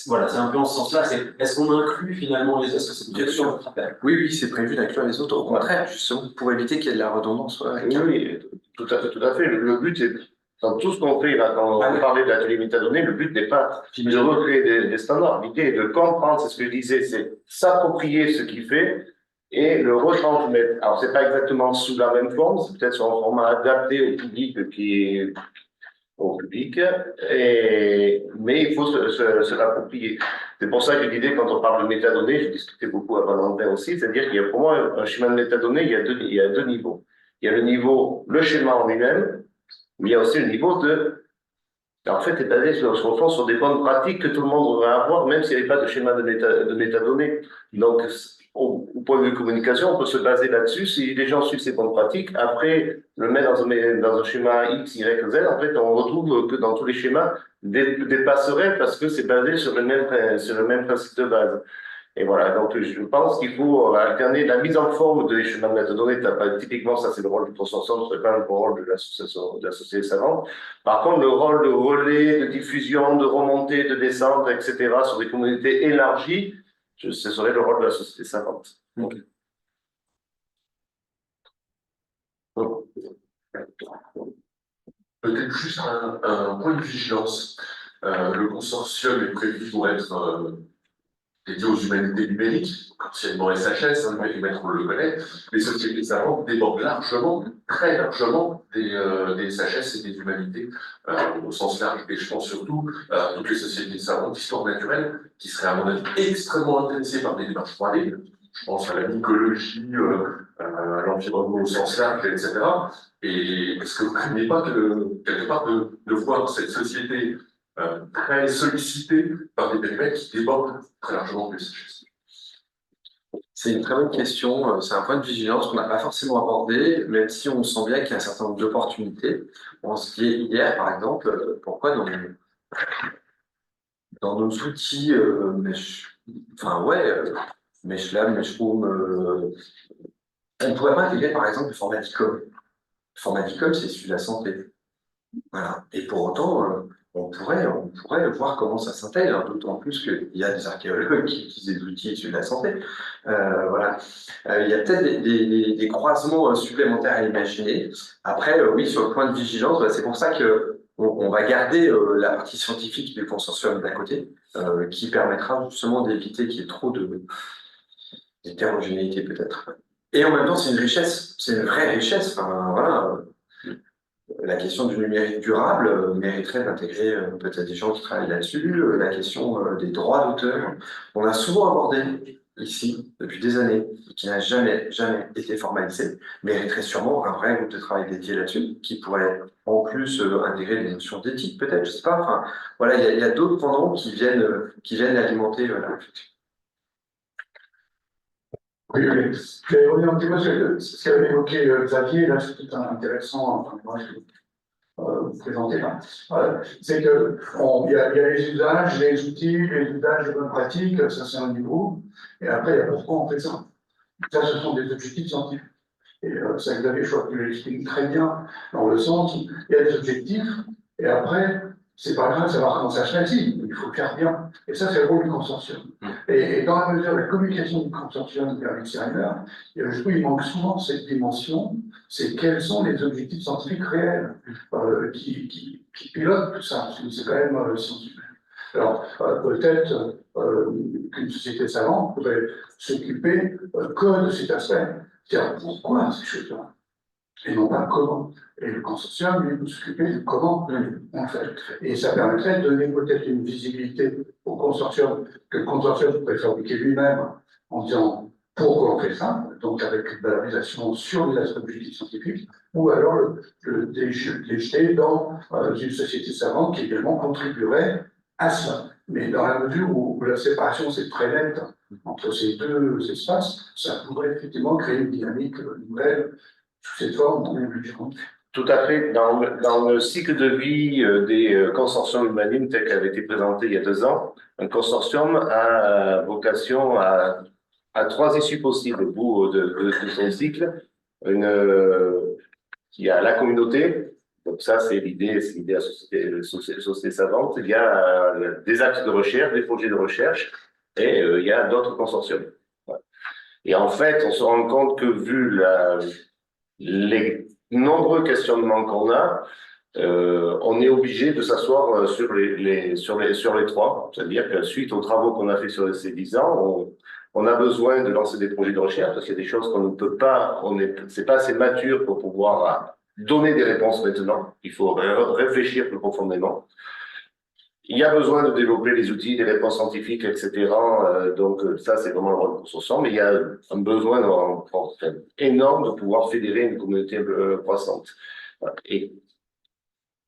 voilà, c'est un peu en ce sens-là. Est-ce qu'on inclut finalement les autres? Est-ce que c'est bien sûr votre appel? Oui, c'est prévu d'inclure les autres. Au contraire, justement, pour éviter qu'il y ait de la redondance. Oui, tout à fait. Le but est Dans tout ce qu'on fait là, quand on parlait de l'atelier métadonnées, le but n'est pas de recréer des standards. L'idée est de comprendre, c'est ce que je disais, c'est s'approprier ce qu'il fait et le retransmettre. Alors, c'est pas exactement sous la même forme, c'est peut-être sur un format adapté au public mais il faut se l'approprier. C'est pour ça que l'idée, quand on parle de métadonnées, j'ai discuté beaucoup à Valentin aussi, c'est-à-dire qu'il y a pour moi un schéma de métadonnées, il y a deux niveaux. Il y a le niveau, le schéma en lui-même, mais il y a aussi le niveau en fait, est basé sur des bonnes pratiques que tout le monde devrait avoir, même s'il n'y avait pas de schéma de métadonnées. Donc, au point de vue communication, on peut se baser là-dessus. Si les gens suivent ces bonnes pratiques, après, le mettre dans un schéma X, Y, Z, en fait, on retrouve que dans tous les schémas, des passerelles parce que c'est basé sur le même principe de base. Et voilà, donc je pense qu'il faut alterner la mise en forme des schémas de métadonnées. Typiquement, ça c'est le rôle du consortium, ce n'est pas le rôle de l'association, de la société savante. Par contre, le rôle de relais, de diffusion, de remontée, de descente, etc., sur des communautés élargies, ce serait le rôle de la société savante. Okay. Peut-être juste un point de vigilance. Le consortium est prévu pour être dédié aux humanités numériques, anciennement SHS, hein, on le connaît. Les sociétés savantes débordent largement, très largement, des SHS et des humanités au sens large. Et je pense surtout à toutes les sociétés savantes d'histoire naturelle qui seraient, à mon avis, extrêmement intéressées par des démarches 3D. Je pense à la mycologie, à l'environnement au sens large, etc. Et est-ce que vous ne craignez pas quelque part de voir cette société très sollicitée par des périmètres qui débordent très largement du SHS? C'est une très bonne question. C'est un point de vigilance qu'on n'a pas forcément abordé, même si on sent bien qu'il y a un certain nombre d'opportunités. On se dit hier, par exemple, pourquoi dans nos outils Meshlab, Meshroom, on ne pourrait pas intégrer, par exemple, le format DICOM. Le format DICOM, c'est celui de la santé. Voilà. Et pour autant, on pourrait voir comment ça s'intègre, d'autant plus qu'il y a des archéologues qui utilisent des outils issus de la santé. Voilà. Il y a peut-être des croisements supplémentaires à imaginer. Après, oui, sur le point de vigilance, c'est pour ça qu'on va garder la partie scientifique du consortium d'un côté, qui permettra justement d'éviter qu'il y ait trop d'hétérogénéité peut-être. Et en même temps, c'est une richesse, c'est une vraie richesse. Enfin, voilà. La question du numérique durable mériterait d'intégrer peut-être des gens qui travaillent là-dessus. La question des droits d'auteur, on a souvent abordé ici depuis des années, qui n'a jamais été formalisé, mériterait sûrement un vrai groupe de travail dédié là-dessus, qui pourrait en plus intégrer des notions d'éthique peut-être, je sais pas. Enfin, voilà, il y a d'autres pendants qui viennent alimenter la réflexion. Oui, oui. Je vais revenir un petit peu sur ce qu'avait évoqué Xavier, là, c'est tout intéressant, enfin, moi, je vais vous présenter là. C'est que il y a les usages, les outils, les usages de bonnes pratiques, ça c'est un niveau, et après il y a pourquoi on fait ça. Ça, ce sont des objectifs scientifiques. Et ça, Xavier, je crois que tu l'expliques très bien, dans le sens où il y a des objectifs, et après, c'est pas grave de savoir comment ça se réalise, il faut le faire bien. Et ça, c'est le rôle du consortium. Et dans la mesure de la communication du consortium vers l'extérieur, je trouve qu'il manque souvent cette dimension, c'est quels sont les objectifs scientifiques réels qui pilotent tout ça, parce que c'est quand même scientifique. Alors, peut-être qu'une société savante pourrait s'occuper que de cet aspect, c'est-à-dire pourquoi ces choses-là, et non pas comment. Et le consortium, lui, peut s'occuper de comment on fait. Et ça permettrait de donner peut-être une visibilité au consortium, que le consortium pourrait fabriquer lui-même en disant pourquoi on fait ça, donc avec une valorisation sur les aspects scientifiques, ou alors les jeter dans une société savante qui également contribuerait à cela. Mais dans la mesure où la séparation c'est très nette entre ces deux espaces, ça pourrait effectivement créer une dynamique nouvelle sous cette forme différente. Tout à fait. Dans le cycle de vie des consortiums humanines tel qu'avait été présenté il y a 2 ans, un consortium a vocation à 3 issues possibles au bout de son cycle. Il y a la communauté, donc ça c'est l'idée à société savante. Il y a des axes de recherche, des projets de recherche, et il y a d'autres consortiums. Voilà. Et en fait, on se rend compte que vu les nombreux questionnements qu'on a, on est obligé de s'asseoir sur les trois. C'est-à-dire que suite aux travaux qu'on a fait sur ces 10 ans, on a besoin de lancer des projets de recherche parce qu'il y a des choses qu'on ne peut pas, c'est pas assez mature pour pouvoir donner des réponses maintenant. Il faut réfléchir plus profondément. Il y a besoin de développer les outils, des réponses scientifiques, etc. Donc ça, c'est vraiment le rôle du consortium. Mais il y a un besoin énorme de pouvoir fédérer une communauté croissante. Et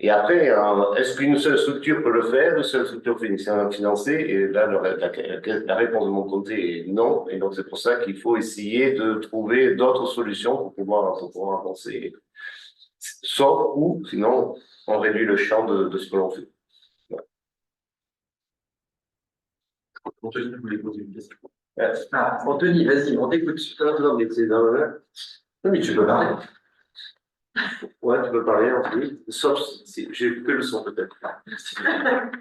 après, est-ce qu'une seule structure peut le faire, une seule structure financée? Et là, la réponse de mon côté est non. Et donc, c'est pour ça qu'il faut essayer de trouver d'autres solutions pour pouvoir avancer. Sauf ou, sinon, on réduit le champ de ce que l'on fait. Anthony voulait poser une question. Ah, Anthony, vas-y, on t'écoute. Non, Mais tu peux parler. Ouais, tu peux parler ensuite, sauf si j'ai coupé le son peut-être.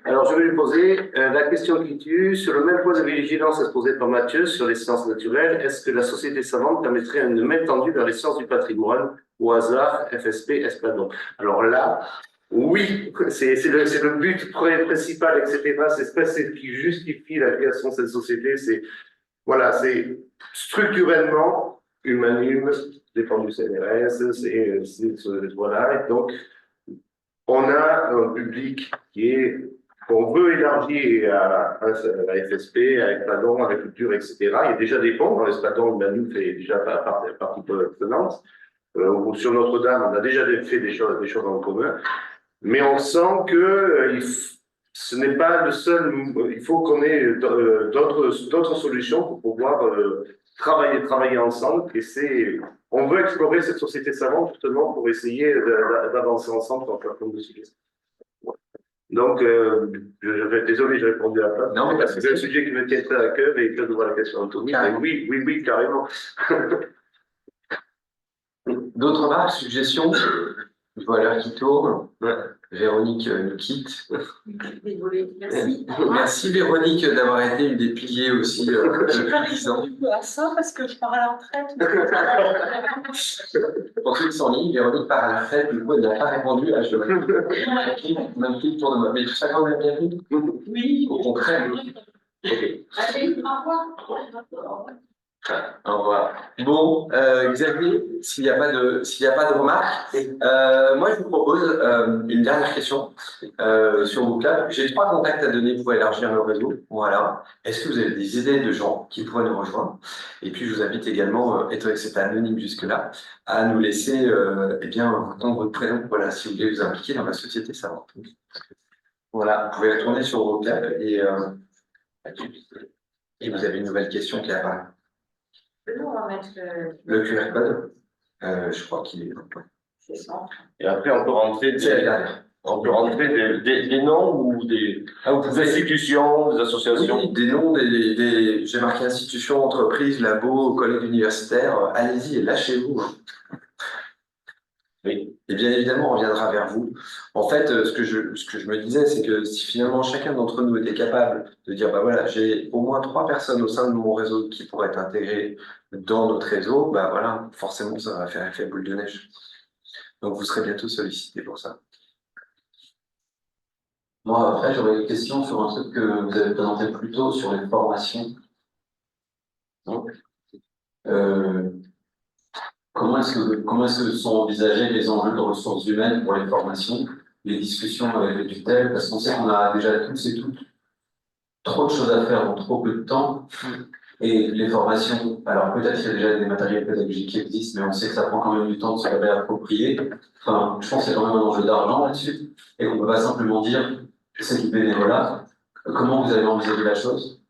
Alors, je vais lui poser la question qui tue. Sur le même point de vigilance exposé par Mathieu sur les sciences naturelles, est-ce que la société savante permettrait une main tendue vers les sciences du patrimoine, au hasard, FSP, Espladon? Alors là, oui, c'est le but principal, etc. C'est ce qui justifie la création de cette société. Voilà, c'est structurellement Humanum, défendu CNRS, voilà. Et donc, on a un public qu'on veut élargir à la FSP, avec Pladon, avec Culture, etc. Il y a déjà des ponts dans l'Espladon, Humanum fait déjà partie prenante. Sur Notre-Dame, on a déjà fait des choses en commun. Mais on sent que ce n'est pas le seul. Il faut qu'on ait d'autres solutions pour pouvoir travailler ensemble. Et on veut explorer cette société savante justement pour essayer d'avancer ensemble sur un certain nombre de sujets. Donc, désolé, j'ai répondu à la place. Non, mais parce que c'est un sujet qui me tient très à cœur et que je vois la question d'Anthony. Oui, carrément. D'autres remarques, suggestions? Je vois l'heure qui tourne. Véronique nous quitte. Merci. Merci Véronique d'avoir été une des piliers aussi. Je pas répondu à ça parce que je pars à la retraite. Pour ceux qui sont en ligne, Véronique part à la retraite, du coup elle n'a pas répondu à je même clic tour de moi. Mais chacun a bien vu. Oui. Au contraire. Allez, au revoir. Au revoir. Bon, Xavier, s'il n'y a pas de remarques, moi je vous propose une dernière question sur BookLab. J'ai 3 contacts à donner pour élargir le réseau. Voilà. Est-ce que vous avez des idées de gens qui pourraient nous rejoindre? Et puis je vous invite également, étant que c'est anonyme jusque-là, à nous laisser votre nom, votre prénom, voilà, si vous voulez vous impliquer dans la société savante. Voilà, vous pouvez retourner sur BookLab et vous avez une nouvelle question qui apparaît. Nous, on va mettre Le QR code, je crois qu'il est. c'est ça. Et après, on peut rentrer des noms ou des institutions, des associations. Oui, des noms, j'ai marqué institutions, entreprises, labos, collègues universitaires. Allez-y et lâchez-vous. Oui. Et bien évidemment, on reviendra vers vous. En fait, ce que je me disais, c'est que si finalement chacun d'entre nous était capable de dire, bah voilà, j'ai au moins 3 personnes au sein de mon réseau qui pourraient être intégrées dans notre réseau, bah voilà, forcément, ça va faire effet boule de neige. Donc, vous serez bientôt sollicités pour ça. Moi, après, j'aurais une question sur un truc que vous avez présenté plus tôt sur les formations. Donc, comment est-ce que sont envisagés les enjeux de ressources humaines pour les formations, les discussions avec les tutelles, parce qu'on sait qu'on a déjà tous et toutes trop de choses à faire en trop peu de temps. Et les formations, alors peut-être qu'il y a déjà des matériels pédagogiques qui existent, mais on sait que ça prend quand même du temps de se réapproprier. Enfin, je pense qu'il y a quand même un enjeu d'argent là-dessus, et qu'on ne peut pas simplement dire c'est du bénévolat. Comment vous avez envisagé la chose?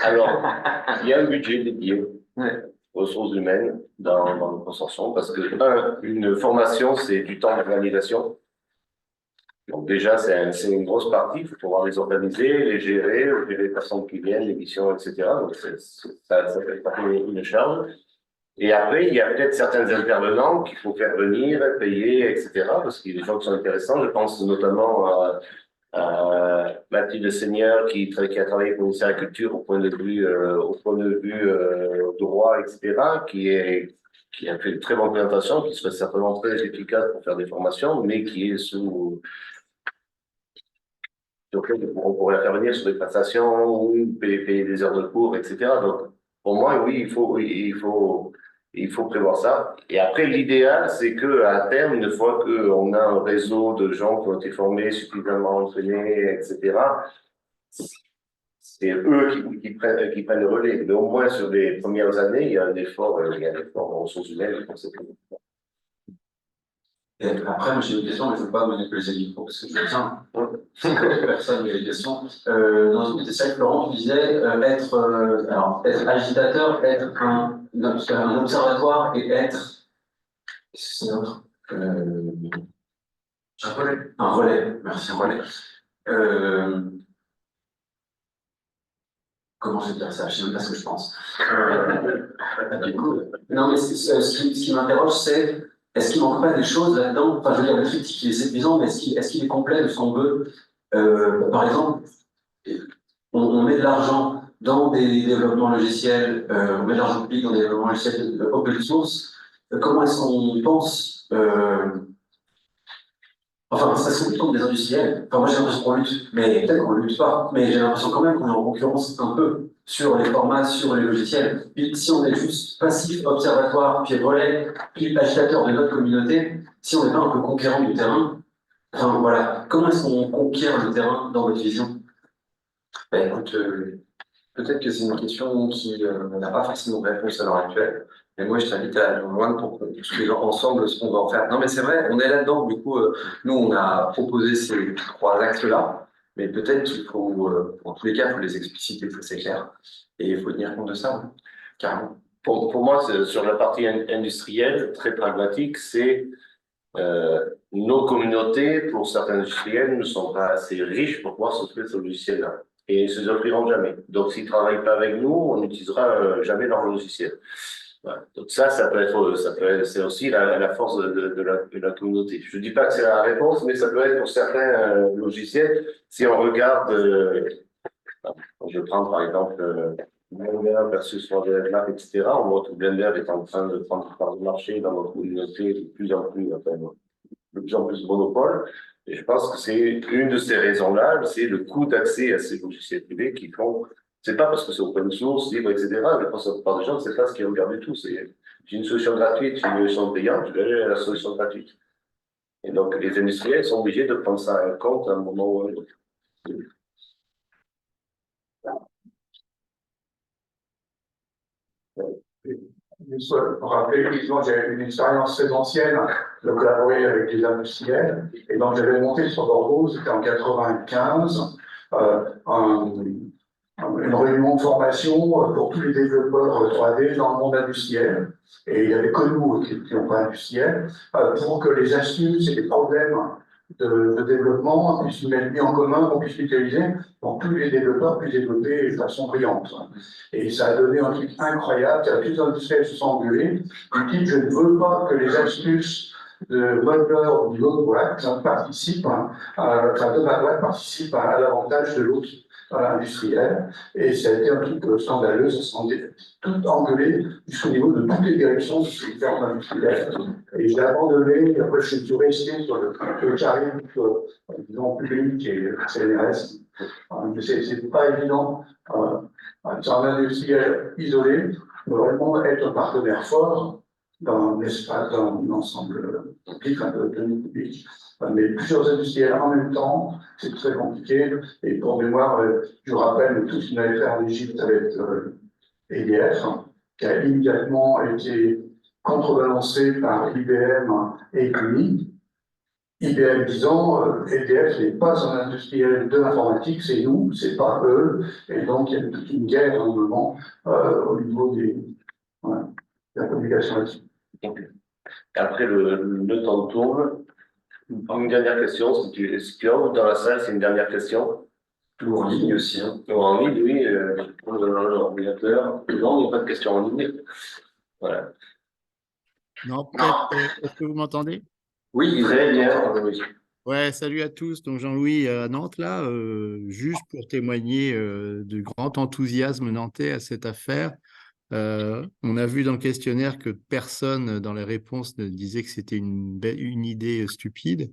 Alors, il y a un budget dédié aux ressources humaines dans le consortium, parce que, une formation, c'est du temps d'organisation. Donc déjà, c'est une grosse partie, il faut pouvoir les organiser, les gérer les personnes qui viennent, les missions, etc. Donc ça fait une charge. Et après, il y a peut-être certains intervenants qu'il faut faire venir, payer, etc. Parce qu'il y a des gens qui sont intéressants. Je pense notamment à Mathilde Seigneur qui a travaillé pour le ministère de la Culture au point de vue droit, etc. qui est qui a fait une très bonne présentation, qui serait certainement très efficace pour faire des formations, mais qui est sur lequel on pourrait la faire venir sur des prestations, ou payer des heures de cours, etc. Donc, pour moi, oui, il faut prévoir ça. Et après, l'idéal, c'est que à terme, une fois qu'on a un réseau de gens qui ont été formés, suffisamment entraînés, etc., c'est eux qui prennent le relais. Mais au moins, sur les premières années, il y a un effort en ressources humaines. Et après, moi j'ai une question, mais je ne veux pas monopoliser le micro parce que je tiens. C'est personne qui a des questions. Dans une des Florent, tu disais être agitateur, être un observatoire et être. Qu'est-ce que c'est d'autre Un relais. Un relais, merci, un relais. Comment je vais dire ça? Je ne sais même pas ce que je pense. Du coup, non, mais ce qui m'interroge, c'est est-ce qu'il ne manque pas des choses là-dedans? Enfin, je veux dire, le critique, il est séduisant, mais est-ce qu'il est complet de ce qu'on veut? Par exemple, on met de l'argent dans des développements logiciels, on met de l'argent public dans des développements logiciels open source. Comment est-ce qu'on pense Enfin, ça se compte des industriels. Enfin, moi j'ai l'impression qu'on lutte, mais peut-être qu'on ne lutte pas, mais j'ai l'impression quand même qu'on est en concurrence un peu sur les formats, sur les logiciels. Puis si on est juste passif, observatoire, puis relais, puis agitateur de notre communauté, si on n'est pas un peu conquérant du terrain, enfin voilà, comment est-ce qu'on conquiert le terrain dans votre vision? Ben, écoute, peut-être que c'est une question qui n'a pas forcément de réponse à l'heure actuelle. Mais moi, je t'invite à aller rejoindre pour qu'on discute ensemble ce qu'on va en faire. Non, mais c'est vrai, on est là-dedans. Du coup, nous, on a proposé ces 3 axes-là. Mais peut-être qu'il faut, en tous les cas, il faut les expliciter, ça c'est clair. Et il faut tenir compte de ça, carrément. Pour moi, sur la partie industrielle, très pragmatique, c'est nos communautés, pour certains industriels, ne sont pas assez riches pour pouvoir s'offrir ce logiciel-là. Et ils ne se offriront jamais. Donc, s'ils ne travaillent pas avec nous, on n'utilisera jamais leur logiciel. Voilà. Donc ça peut être, c'est aussi la force de la communauté. Je ne dis pas que c'est la réponse, mais ça peut être pour certains logiciels. Si on regarde, je prends par exemple Blender versus Wonderland, etc. On voit que Blender est en train de prendre part du marché dans notre communauté de plus en plus, de plus en plus monopole. Et je pense que c'est une de ces raisons-là, c'est le coût d'accès à ces logiciels privés qui font. C'est pas parce que c'est open source, libre, etc. Je pense que la plupart des gens, c'est pas ce qu'ils regardent du tout. C'est j'ai une solution gratuite, j'ai une solution payante, je vais aller à la solution gratuite. Et donc, les industriels sont obligés de prendre ça en compte à un moment ou à un autre. Juste pour rappeler, disons, j'ai une expérience très ancienne de collaborer avec des industriels. Et donc, j'avais monté sur Bordeaux, c'était en 95, une réunion de formation pour tous les développeurs 3D dans le monde industriel. Et il y avait que nous qui n'étions pas industriels, pour que les astuces et les problèmes de développement puissent être mis en commun, qu'on puisse l'utiliser, pour que tous les développeurs puissent développer de façon brillante. Et ça a donné un truc incroyable, tous les industriels se sont engueulés, du type, je ne veux pas que les astuces de bonheur de l'autre boîte participent, de ma boîte participe à l'avantage de l'autre industriel. Et ça a été un truc scandaleux, ça s'est tout engueulé jusqu'au niveau de toutes les directions de ces fermes industrielles. Et j'ai abandonné, après je suis resté sur le carré, disons, public et le CNRS. C'est pas évident, sur un industriel isolé, vraiment être un partenaire fort dans un espace, dans un ensemble public, de public. Mais plusieurs industriels en même temps, c'est très compliqué. Et pour mémoire, je rappelle tout ce qu'on avait fait en Égypte avec EDF, qui a immédiatement été contrebalancé par IBM et CUNY. IBM disant EDF n'est pas un industriel de l'informatique, c'est nous, c'est pas eux. Et donc, il y a toute une guerre à un moment au niveau de la communication là-dessus. Après, le temps tourne. Une dernière question, est-ce qu'il y a dans la salle, c'est une dernière question? Ou en ligne aussi. Hein. Ou en ligne, oui, pour l'ordinateur. Non, il n'y a pas de questions en ligne. Voilà. Non, peut-être. Est-ce que vous m'entendez? Oui, Très bien. Ouais, salut à tous. Donc Jean-Louis à Nantes, là, juste pour témoigner du grand enthousiasme nantais à cette affaire. On a vu dans le questionnaire que personne dans les réponses ne disait que c'était une idée stupide.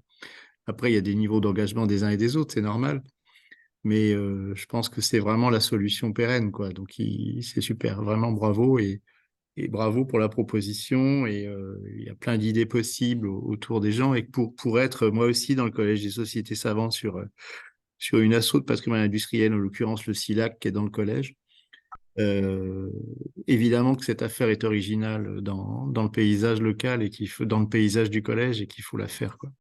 Après, il y a des niveaux d'engagement des uns et des autres, c'est normal. Mais je pense que c'est vraiment la solution pérenne, quoi. Donc, c'est super. Vraiment bravo et bravo pour la proposition. Et il y a plein d'idées possibles autour des gens. Et pour être moi aussi dans le Collège des sociétés savantes sur une asso de patrimoine industriel, en l'occurrence le CILAC qui est dans le collège, évidemment que cette affaire est originale dans le paysage local et dans le paysage du collège et qu'il faut la faire, quoi.